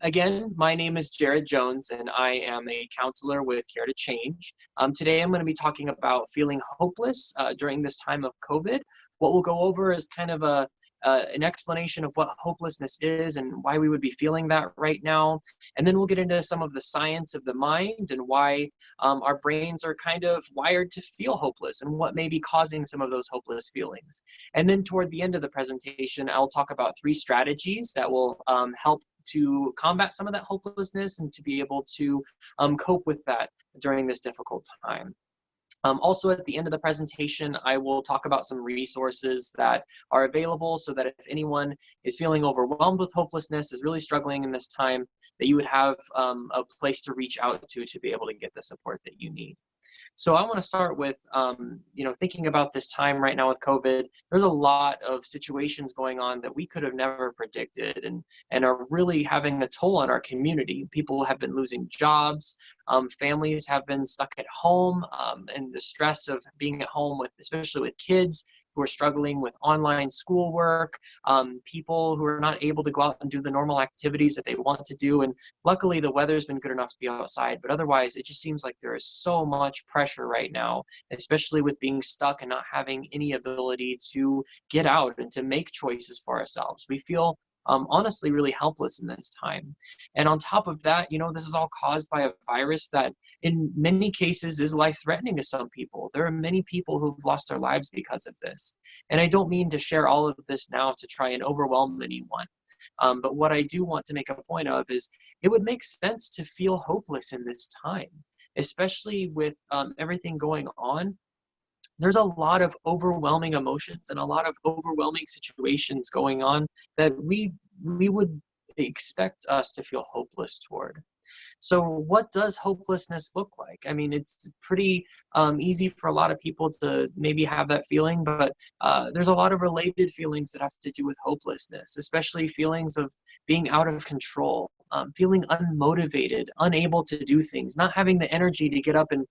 Again, my name is Jared Jones, and I am a counselor with Care to Change. Today, I'm going to be talking about feeling hopeless during this time of COVID. What we'll go over is kind of an explanation of what hopelessness is and why we would be feeling that right now. And then we'll get into some of the science of the mind and why our brains are kind of wired to feel hopeless and what may be causing some of those hopeless feelings. And then toward the end of the presentation, I'll talk about 3 strategies that will help to combat some of that hopelessness and to be able to cope with that during this difficult time. Also, at the end of the presentation, I will talk about some resources that are available so that if anyone is feeling overwhelmed with hopelessness, is really struggling in this time, that you would have a place to reach out to be able to get the support that you need. So I want to start with, thinking about this time right now with COVID. There's a lot of situations going on that we could have never predicted and are really having a toll on our community. People have been losing jobs. Families have been stuck at home, and the stress of being at home with, especially with kids who are struggling with online schoolwork, people who are not able to go out and do the normal activities that they want to do. And luckily the weather's been good enough to be outside, but otherwise it just seems like there is so much pressure right now, especially with being stuck and not having any ability to get out and to make choices for ourselves. We feel honestly really helpless in this time. And on top of that, this is all caused by a virus that in many cases is life-threatening to some people. There are many people who've lost their lives because of this. And I don't mean to share all of this now to try and overwhelm anyone. But what I do want to make a point of is it would make sense to feel hopeless in this time, especially with everything going on. There's a lot of overwhelming emotions and a lot of overwhelming situations going on that we would expect us to feel hopeless toward. So what does hopelessness look like? I mean, it's pretty easy for a lot of people to maybe have that feeling, but there's a lot of related feelings that have to do with hopelessness, especially feelings of being out of control, feeling unmotivated, unable to do things, not having the energy to get up and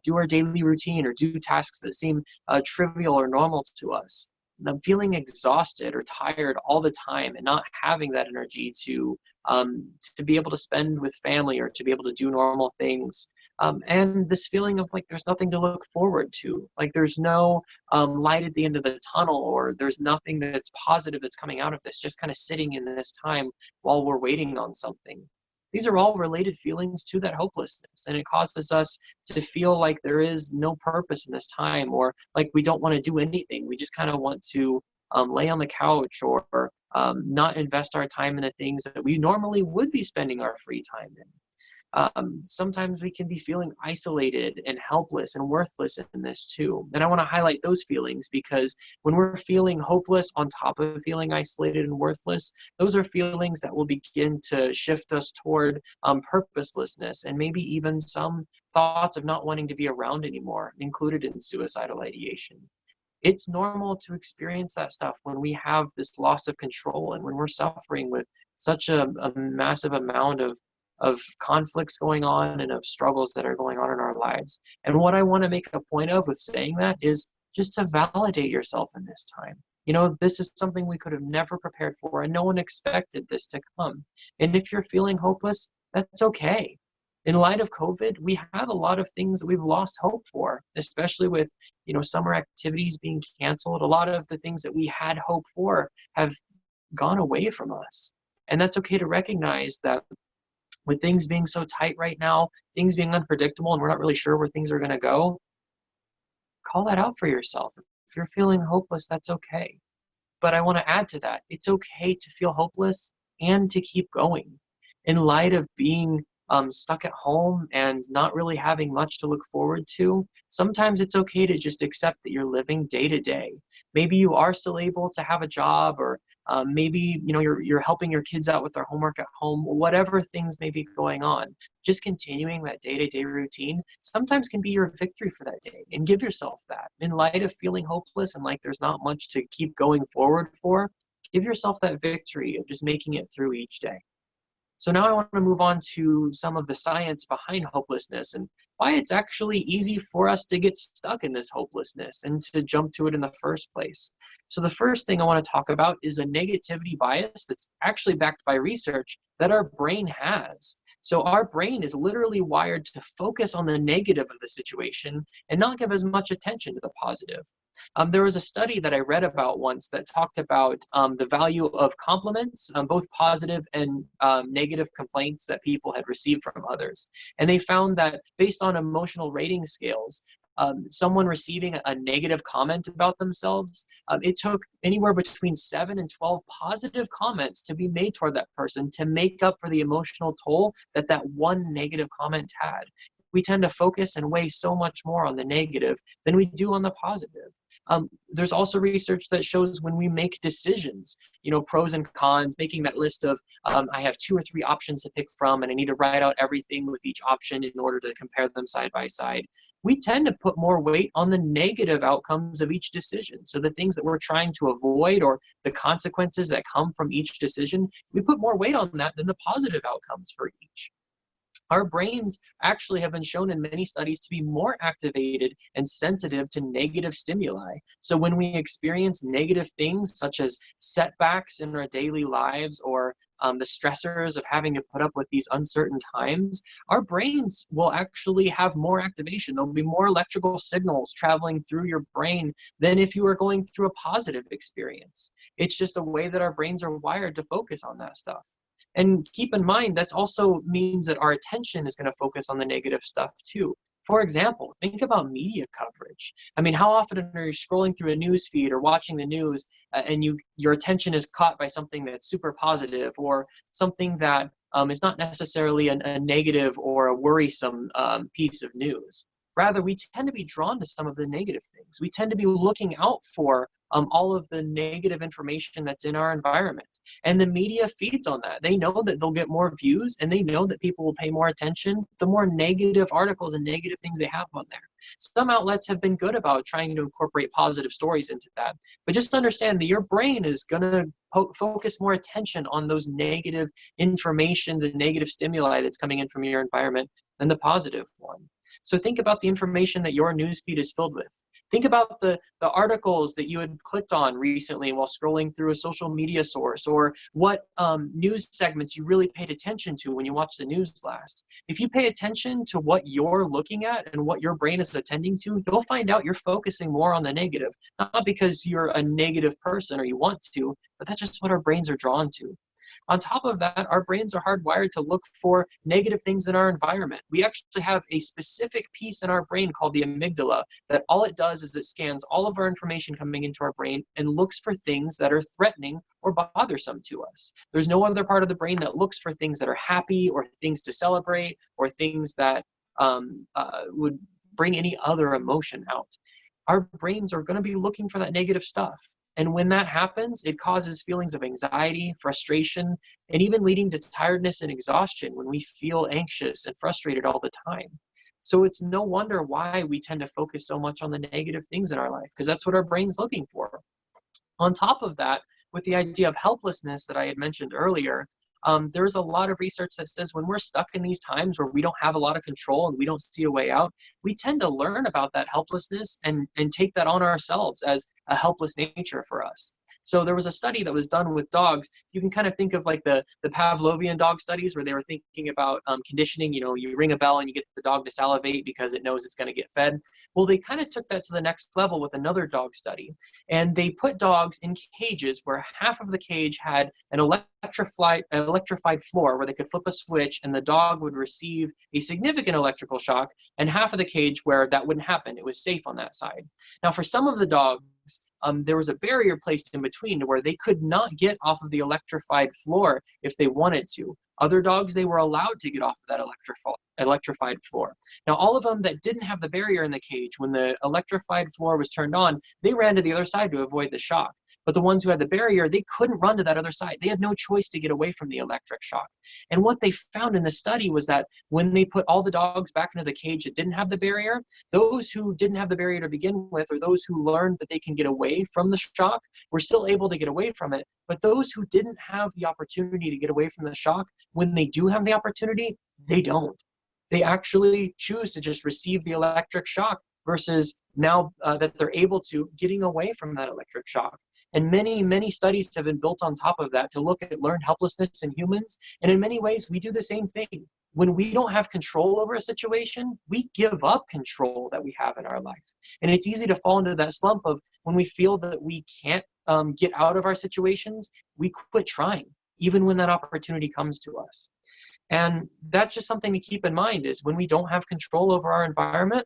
do our daily routine or do tasks that seem trivial or normal to us. I'm feeling exhausted or tired all the time and not having that energy to be able to spend with family or to be able to do normal things. And this feeling of like there's nothing to look forward to, like there's no light at the end of the tunnel, or there's nothing that's positive that's coming out of this, just kind of sitting in this time while we're waiting on something. These are all related feelings to that hopelessness, and it causes us to feel like there is no purpose in this time, or like we don't want to do anything. We just kind of want to lay on the couch or not invest our time in the things that we normally would be spending our free time in. Sometimes we can be feeling isolated and helpless and worthless in this too. And I want to highlight those feelings because when we're feeling hopeless on top of feeling isolated and worthless, those are feelings that will begin to shift us toward purposelessness and maybe even some thoughts of not wanting to be around anymore, included in suicidal ideation. It's normal to experience that stuff when we have this loss of control and when we're suffering with such a massive amount of conflicts going on and of struggles that are going on in our lives. And what I want to make a point of with saying that is just to validate yourself in this time. This is something we could have never prepared for, and no one expected this to come. And if you're feeling hopeless, that's okay. In light of COVID, we have a lot of things that we've lost hope for, especially with, summer activities being canceled. A lot of the things that we had hope for have gone away from us. And that's okay to recognize that with things being so tight right now, things being unpredictable, and we're not really sure where things are going to go, call that out for yourself. If you're feeling hopeless, that's okay. But I want to add to that, it's okay to feel hopeless and to keep going. In light of being stuck at home and not really having much to look forward to, sometimes it's okay to just accept that you're living day to day. Maybe you are still able to have a job, or maybe you're helping your kids out with their homework at home, whatever things may be going on. Just continuing that day-to-day routine sometimes can be your victory for that day, and give yourself that. In light of feeling hopeless and like there's not much to keep going forward for, give yourself that victory of just making it through each day. So now I want to move on to some of the science behind hopelessness and why it's actually easy for us to get stuck in this hopelessness and to jump to it in the first place. So the first thing I want to talk about is a negativity bias that's actually backed by research that our brain has. So our brain is literally wired to focus on the negative of the situation and not give as much attention to the positive. There was a study that I read about once that talked about the value of compliments, both positive and negative complaints that people had received from others. And they found that based on emotional rating scales, someone receiving a negative comment about themselves, it took anywhere between 7 and 12 positive comments to be made toward that person to make up for the emotional toll that that one negative comment had. We tend to focus and weigh so much more on the negative than we do on the positive. There's also research that shows when we make decisions, pros and cons, making that list of I have 2 or 3 options to pick from, and I need to write out everything with each option in order to compare them side by side. We tend to put more weight on the negative outcomes of each decision. So the things that we're trying to avoid or the consequences that come from each decision, we put more weight on that than the positive outcomes for each. Our brains actually have been shown in many studies to be more activated and sensitive to negative stimuli. So when we experience negative things such as setbacks in our daily lives or the stressors of having to put up with these uncertain times, our brains will actually have more activation. There'll be more electrical signals traveling through your brain than if you were going through a positive experience. It's just a way that our brains are wired to focus on that stuff. And keep in mind, that also means that our attention is going to focus on the negative stuff too. For example, think about media coverage. I mean, how often are you scrolling through a news feed or watching the news and your attention is caught by something that's super positive or something that is not necessarily a negative or a worrisome piece of news? Rather, we tend to be drawn to some of the negative things. We tend to be looking out for all of the negative information that's in our environment. And the media feeds on that. They know that they'll get more views and they know that people will pay more attention the more negative articles and negative things they have on there. Some outlets have been good about trying to incorporate positive stories into that. But just understand that your brain is going to focus more attention on those negative informations and negative stimuli that's coming in from your environment than the positive one. So think about the information that your newsfeed is filled with. Think about the articles that you had clicked on recently while scrolling through a social media source, or what news segments you really paid attention to when you watched the news last. If you pay attention to what you're looking at and what your brain is attending to, you'll find out you're focusing more on the negative, not because you're a negative person or you want to, but that's just what our brains are drawn to. On top of that, our brains are hardwired to look for negative things in our environment. We actually have a specific piece in our brain called the amygdala that all it does is it scans all of our information coming into our brain and looks for things that are threatening or bothersome to us. There's no other part of the brain that looks for things that are happy or things to celebrate or things that would bring any other emotion out. Our brains are going to be looking for that negative stuff. And when that happens, it causes feelings of anxiety, frustration, and even leading to tiredness and exhaustion when we feel anxious and frustrated all the time. So it's no wonder why we tend to focus so much on the negative things in our life, because that's what our brain's looking for. On top of that, with the idea of helplessness that I had mentioned earlier, there's a lot of research that says when we're stuck in these times where we don't have a lot of control and we don't see a way out, we tend to learn about that helplessness and take that on ourselves as a helpless nature for us. So there was a study that was done with dogs. You can kind of think of like the Pavlovian dog studies where they were thinking about conditioning. You ring a bell and you get the dog to salivate because it knows it's going to get fed. Well, they kind of took that to the next level with another dog study. And they put dogs in cages where half of the cage had an electrified floor where they could flip a switch and the dog would receive a significant electrical shock, and half of the cage where that wouldn't happen. It was safe on that side. Now, for some of the dogs, there was a barrier placed in between to where they could not get off of the electrified floor if they wanted to. Other dogs, they were allowed to get off of that electrified floor. Now, all of them that didn't have the barrier in the cage, when the electrified floor was turned on, they ran to the other side to avoid the shock. But the ones who had the barrier, they couldn't run to that other side. They had no choice to get away from the electric shock. And what they found in the study was that when they put all the dogs back into the cage that didn't have the barrier, those who didn't have the barrier to begin with, or those who learned that they can get away from the shock, were still able to get away from it. But those who didn't have the opportunity to get away from the shock, when they do have the opportunity, they don't. They actually choose to just receive the electric shock versus now that they're able to, getting away from that electric shock. And many, many studies have been built on top of that to look at learned helplessness in humans. And in many ways, we do the same thing. When we don't have control over a situation, we give up control that we have in our life. And it's easy to fall into that slump of when we feel that we can't get out of our situations, we quit trying, even when that opportunity comes to us. And that's just something to keep in mind, is when we don't have control over our environment,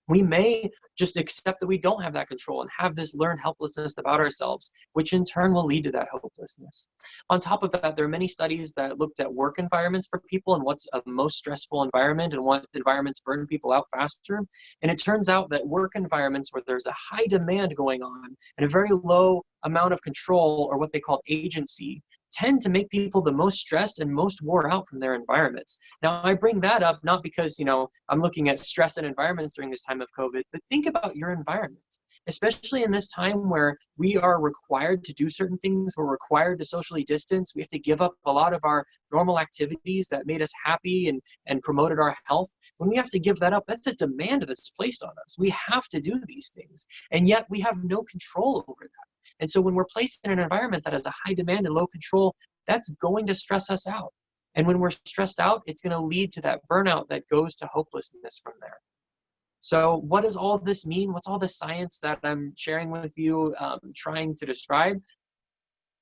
we may just accept that we don't have that control and have this learned helplessness about ourselves, which in turn will lead to that hopelessness. On top of that, there are many studies that looked at work environments for people and what's a most stressful environment and what environments burn people out faster. And it turns out that work environments where there's a high demand going on and a very low amount of control, or what they call agency, tend to make people the most stressed and most wore out from their environments. Now, I bring that up not because, I'm looking at stress and environments during this time of COVID, but think about your environment, especially in this time where we are required to do certain things. We're required to socially distance. We have to give up a lot of our normal activities that made us happy and promoted our health. When we have to give that up, that's a demand that's placed on us. We have to do these things, and yet we have no control over that. And so when we're placed in an environment that has a high demand and low control, that's going to stress us out. And when we're stressed out, it's going to lead to that burnout that goes to hopelessness from there. So what does all of this mean? What's all the science that I'm sharing with you, trying to describe?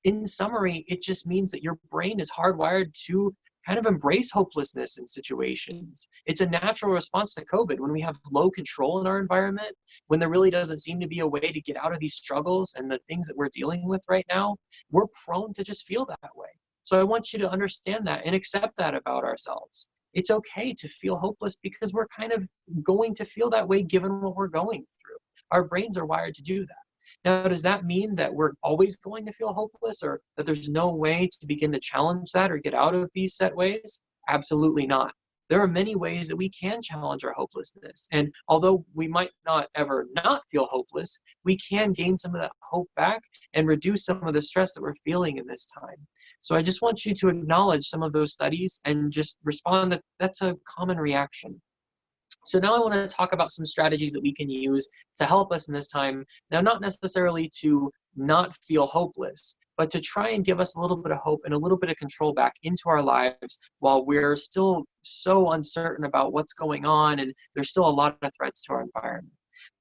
In summary, it just means that your brain is hardwired to kind of embrace hopelessness in situations. It's a natural response to COVID. When we have low control in our environment, when there really doesn't seem to be a way to get out of these struggles and the things that we're dealing with right now, we're prone to just feel that way. So I want you to understand that and accept that about ourselves. It's okay to feel hopeless because we're kind of going to feel that way given what we're going through. Our brains are wired to do that. Now, does that mean that we're always going to feel hopeless, or that there's no way to begin to challenge that or get out of these set ways? Absolutely not. There are many ways that we can challenge our hopelessness. And although we might not ever not feel hopeless, we can gain some of that hope back and reduce some of the stress that we're feeling in this time. So I just want you to acknowledge some of those studies and just respond that that's a common reaction. So now I want to talk about some strategies that we can use to help us in this time. Now, not necessarily to not feel hopeless, but to try and give us a little bit of hope and a little bit of control back into our lives while we're still so uncertain about what's going on and there's still a lot of threats to our environment.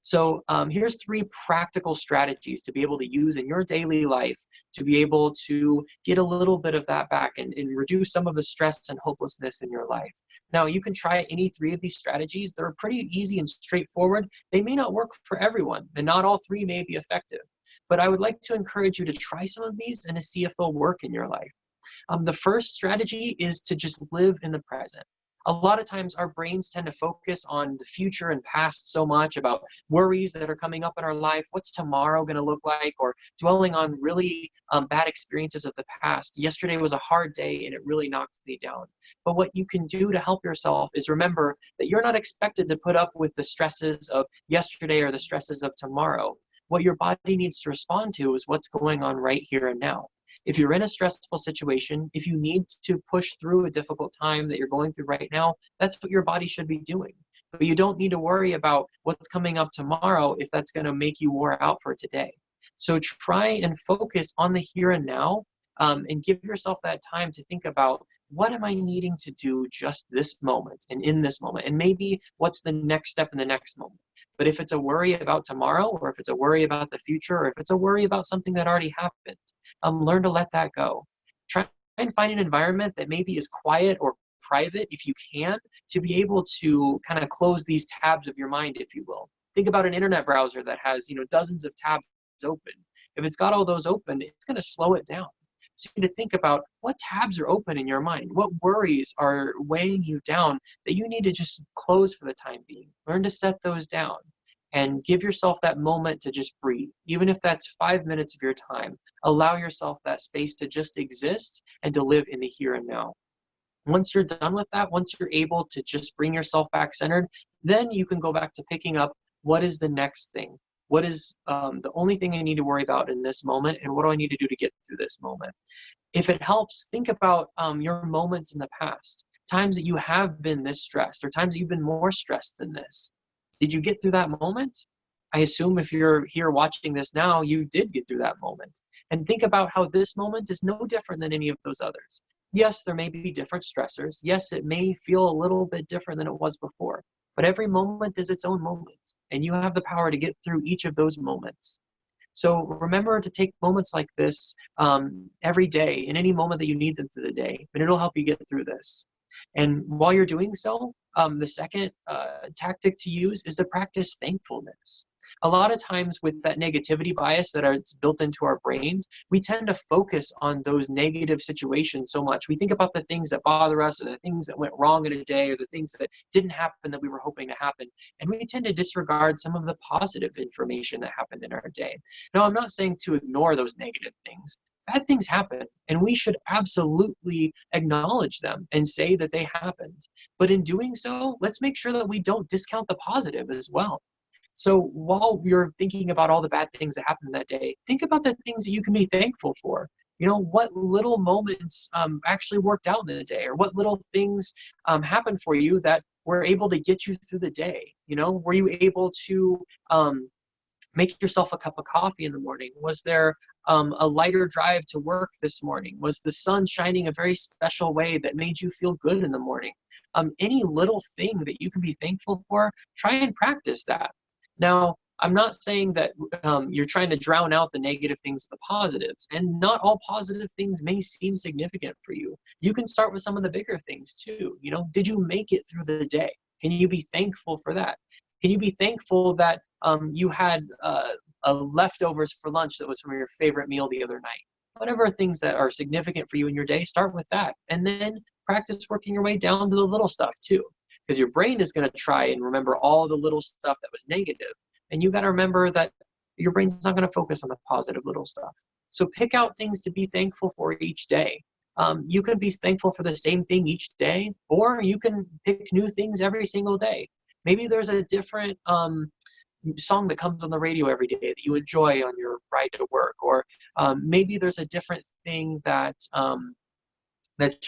So here's 3 practical strategies to be able to use in your daily life to be able to get a little bit of that back and reduce some of the stress and hopelessness in your life. Now, you can try any 3 of these strategies. They're pretty easy and straightforward. They may not work for everyone, and not all 3 may be effective. But I would like to encourage you to try some of these and to see if they'll work in your life. The first strategy is to just live in the present. A lot of times our brains tend to focus on the future and past so much, about worries that are coming up in our life. What's tomorrow going to look like? Or dwelling on really bad experiences of the past. Yesterday was a hard day and it really knocked me down. But what you can do to help yourself is remember that you're not expected to put up with the stresses of yesterday or the stresses of tomorrow. What your body needs to respond to is what's going on right here and now. If you're in a stressful situation, if you need to push through a difficult time that you're going through right now, that's what your body should be doing. But you don't need to worry about what's coming up tomorrow if that's going to make you wore out for today. So try and focus on the here and now, and give yourself that time to think about, what am I needing to do just this moment and in this moment? And maybe what's the next step in the next moment? But if it's a worry about tomorrow, or if it's a worry about the future, or if it's a worry about something that already happened, learn to let that go. Try and find an environment that maybe is quiet or private, if you can, to be able to kind of close these tabs of your mind, if you will. Think about an internet browser that has, dozens of tabs open. If it's got all those open, it's going to slow it down. So you need to think about what tabs are open in your mind, what worries are weighing you down that you need to just close for the time being. Learn to set those down. and give yourself that moment to just breathe. Even if that's 5 minutes of your time, allow yourself that space to just exist and to live in the here and now. Once you're done with that, once you're able to just bring yourself back centered, then you can go back to picking up what is the next thing? What is the only thing I need to worry about in this moment? And what do I need to do to get through this moment? If it helps, think about your moments in the past, times that you have been this stressed or times that you've been more stressed than this. Did you get through that moment? I assume if you're here watching this now, you did get through that moment. And think about how this moment is no different than any of those others. Yes, there may be different stressors. Yes, it may feel a little bit different than it was before, but every moment is its own moment, and you have the power to get through each of those moments. So remember to take moments like this every day, in any moment that you need them through the day, and it'll help you get through this. And while you're doing so, the second tactic to use is to practice thankfulness. A lot of times with that negativity bias that is built into our brains, we tend to focus on those negative situations so much. We think about the things that bother us or the things that went wrong in a day or the things that didn't happen that we were hoping to happen. And we tend to disregard some of the positive information that happened in our day. Now, I'm not saying to ignore those negative things. Bad things happen, and we should absolutely acknowledge them and say that they happened. But in doing so, let's make sure that we don't discount the positive as well. So while you're thinking about all the bad things that happened that day, think about the things that you can be thankful for. You know, what little moments actually worked out in the day, or what little things happened for you that were able to get you through the day. You know, were you able to make yourself a cup of coffee in the morning? Was there a lighter drive to work this morning? Was the sun shining a very special way that made you feel good in the morning? Any little thing that you can be thankful for, try and practice that. Now, I'm not saying that you're trying to drown out the negative things with the positives, and not all positive things may seem significant for you. You can start with some of the bigger things too. You know, did you make it through the day? Can you be thankful for that? Can you be thankful that you had leftovers for lunch that was from your favorite meal the other night? Whatever things that are significant for you in your day, start with that. And then practice working your way down to the little stuff too. Because your brain is going to try and remember all the little stuff that was negative. And you got to remember that your brain's not going to focus on the positive little stuff. So pick out things to be thankful for each day. You can be thankful for the same thing each day, or you can pick new things every single day. Maybe there's a different song that comes on the radio every day that you enjoy on your ride to work, or maybe there's a different thing that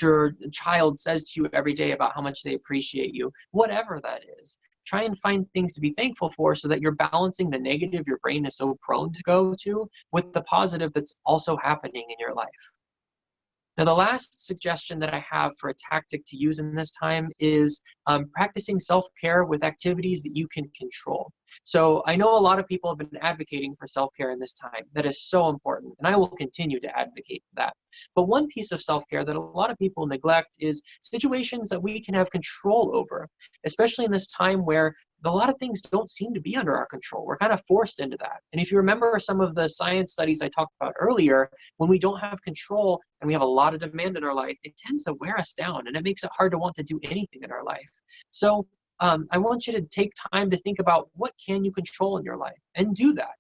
your child says to you every day about how much they appreciate you. Whatever that is, try and find things to be thankful for so that you're balancing the negative your brain is so prone to go to with the positive that's also happening in your life. Now, the last suggestion that I have for a tactic to use in this time is practicing self-care with activities that you can control. So I know a lot of people have been advocating for self-care in this time. That is so important, and I will continue to advocate for that. But one piece of self-care that a lot of people neglect is situations that we can have control over, especially in this time where a lot of things don't seem to be under our control. We're kind of forced into that. And if you remember some of the science studies I talked about earlier, when we don't have control and we have a lot of demand in our life, it tends to wear us down, and it makes it hard to want to do anything in our life. So I want you to take time to think about what can you control in your life and do that.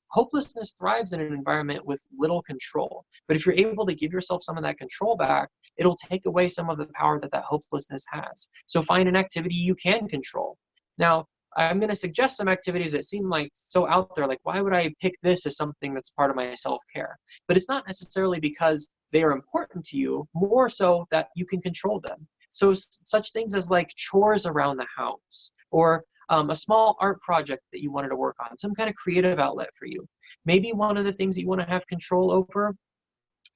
Hopelessness thrives in an environment with little control. But if you're able to give yourself some of that control back, it'll take away some of the power that hopelessness has. So find an activity you can control. Now, I'm going to suggest some activities that seem like so out there, like why would I pick this as something that's part of my self-care? But it's not necessarily because they are important to you, more so that you can control them. So such things as like chores around the house, or a small art project that you wanted to work on, some kind of creative outlet for you. Maybe one of the things that you want to have control over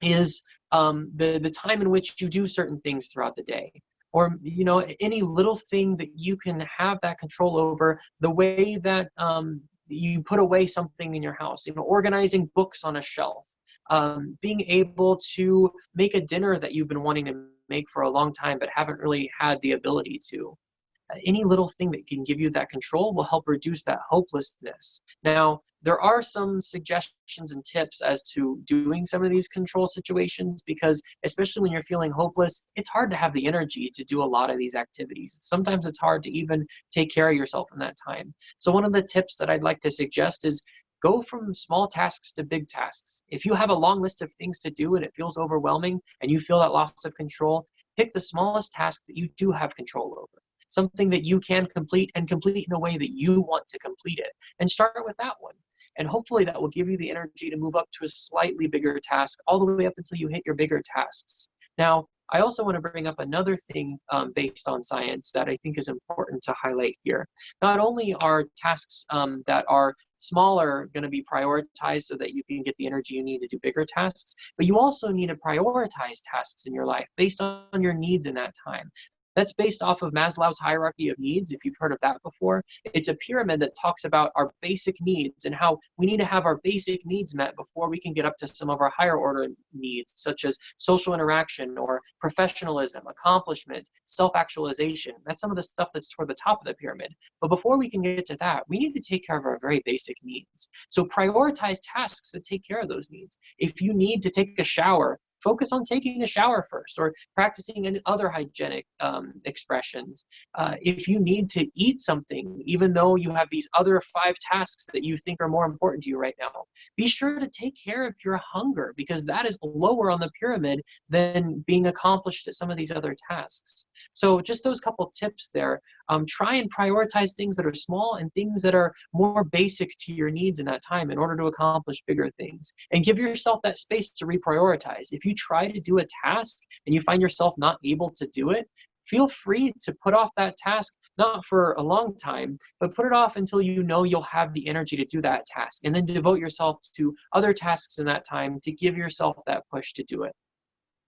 is the time in which you do certain things throughout the day. Or, you know, any little thing that you can have that control over, the way that you put away something in your house, you know, organizing books on a shelf, being able to make a dinner that you've been wanting to make for a long time but haven't really had the ability to. Any little thing that can give you that control will help reduce that hopelessness. Now, there are some suggestions and tips as to doing some of these control situations, because especially when you're feeling hopeless, it's hard to have the energy to do a lot of these activities. Sometimes it's hard to even take care of yourself in that time. So one of the tips that I'd like to suggest is go from small tasks to big tasks. If you have a long list of things to do and it feels overwhelming and you feel that loss of control, pick the smallest task that you do have control over. Something that you can complete, and complete in a way that you want to complete it. And start with that one. And hopefully that will give you the energy to move up to a slightly bigger task, all the way up until you hit your bigger tasks. Now, I also want to bring up another thing based on science that I think is important to highlight here. Not only are tasks that are smaller going to be prioritized so that you can get the energy you need to do bigger tasks, but you also need to prioritize tasks in your life based on your needs in that time. That's based off of Maslow's hierarchy of needs, if you've heard of that before. It's a pyramid that talks about our basic needs and how we need to have our basic needs met before we can get up to some of our higher order needs, such as social interaction or professionalism, accomplishment, self-actualization. That's some of the stuff that's toward the top of the pyramid. But before we can get to that, we need to take care of our very basic needs. So prioritize tasks that take care of those needs. If you need to take a shower, focus on taking a shower first, or practicing other hygienic expressions. If you need to eat something, even though you have these other 5 tasks that you think are more important to you right now, be sure to take care of your hunger, because that is lower on the pyramid than being accomplished at some of these other tasks. So just those couple tips there. Try and prioritize things that are small and things that are more basic to your needs in that time in order to accomplish bigger things. And give yourself that space to reprioritize. If you try to do a task and you find yourself not able to do it, feel free to put off that task, not for a long time, but put it off until you know you'll have the energy to do that task, and then devote yourself to other tasks in that time to give yourself that push to do it.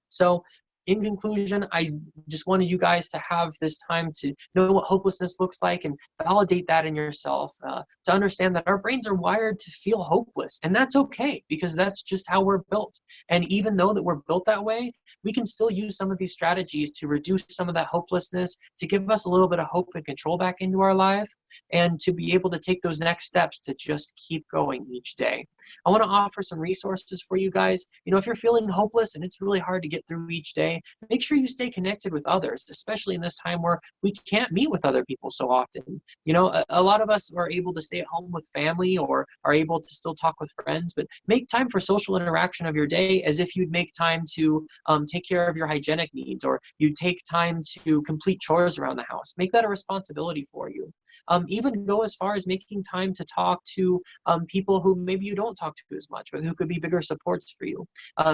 So in conclusion, I just wanted you guys to have this time to know what hopelessness looks like and validate that in yourself, to understand that our brains are wired to feel hopeless. And that's okay, because that's just how we're built. And even though that we're built that way, we can still use some of these strategies to reduce some of that hopelessness, to give us a little bit of hope and control back into our life, and to be able to take those next steps to just keep going each day. I want to offer some resources for you guys. If you're feeling hopeless and it's really hard to get through each day, make sure you stay connected with others, especially in this time where we can't meet with other people so often. A lot of us are able to stay at home with family or are able to still talk with friends, but make time for social interaction of your day as if you'd make time to take care of your hygienic needs, or you take time to complete chores around the house. Make that a responsibility for you. Even go as far as making time to talk to people who maybe you don't talk to as much, but who could be bigger supports for you.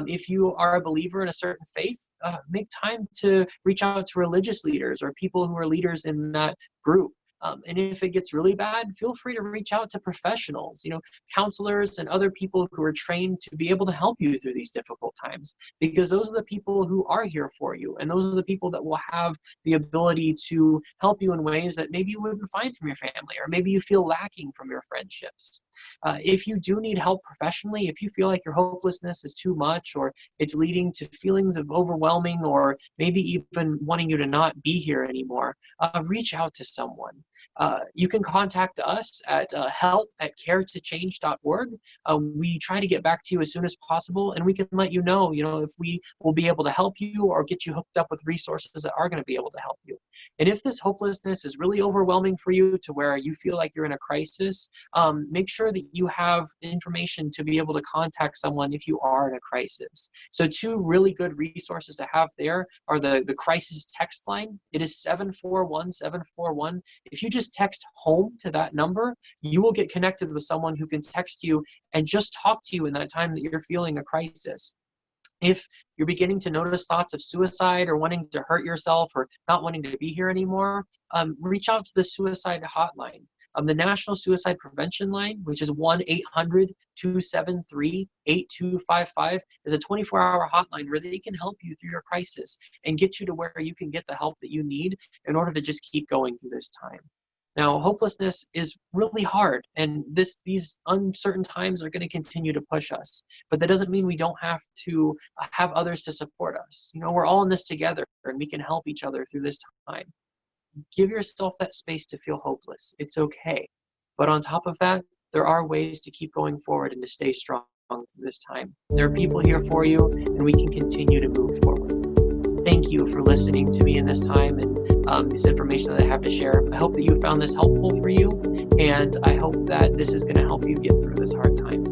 If you are a believer in a certain faith, make time to reach out to religious leaders or people who are leaders in that group. And if it gets really bad, feel free to reach out to professionals, counselors and other people who are trained to be able to help you through these difficult times, because those are the people who are here for you. And those are the people that will have the ability to help you in ways that maybe you wouldn't find from your family, or maybe you feel lacking from your friendships. If you do need help professionally, if you feel like your hopelessness is too much, or it's leading to feelings of overwhelming, or maybe even wanting you to not be here anymore, reach out to someone. You can contact us at help@caretochange.org. We try to get back to you as soon as possible, and we can let you know, if we will be able to help you or get you hooked up with resources that are going to be able to help you. And if this hopelessness is really overwhelming for you to where you feel like you're in a crisis, make sure that you have information to be able to contact someone if you are in a crisis. So 2 really good resources to have there are the crisis text line. It is 741-741. If you just text home to that number, you will get connected with someone who can text you and just talk to you in that time that you're feeling a crisis. If you're beginning to notice thoughts of suicide or wanting to hurt yourself or not wanting to be here anymore, reach out to the suicide hotline. The National Suicide Prevention Line, which is 1-800-273-8255, is a 24-hour hotline where they can help you through your crisis and get you to where you can get the help that you need in order to just keep going through this time. Now, hopelessness is really hard, and these uncertain times are going to continue to push us. But that doesn't mean we don't have to have others to support us. We're all in this together, and we can help each other through this time. Give yourself that space to feel hopeless. It's okay. But on top of that, there are ways to keep going forward and to stay strong through this time. There are people here for you, and we can continue to move forward. Thank you for listening to me in this time and this information that I have to share. I hope that you found this helpful for you, and I hope that this is going to help you get through this hard time.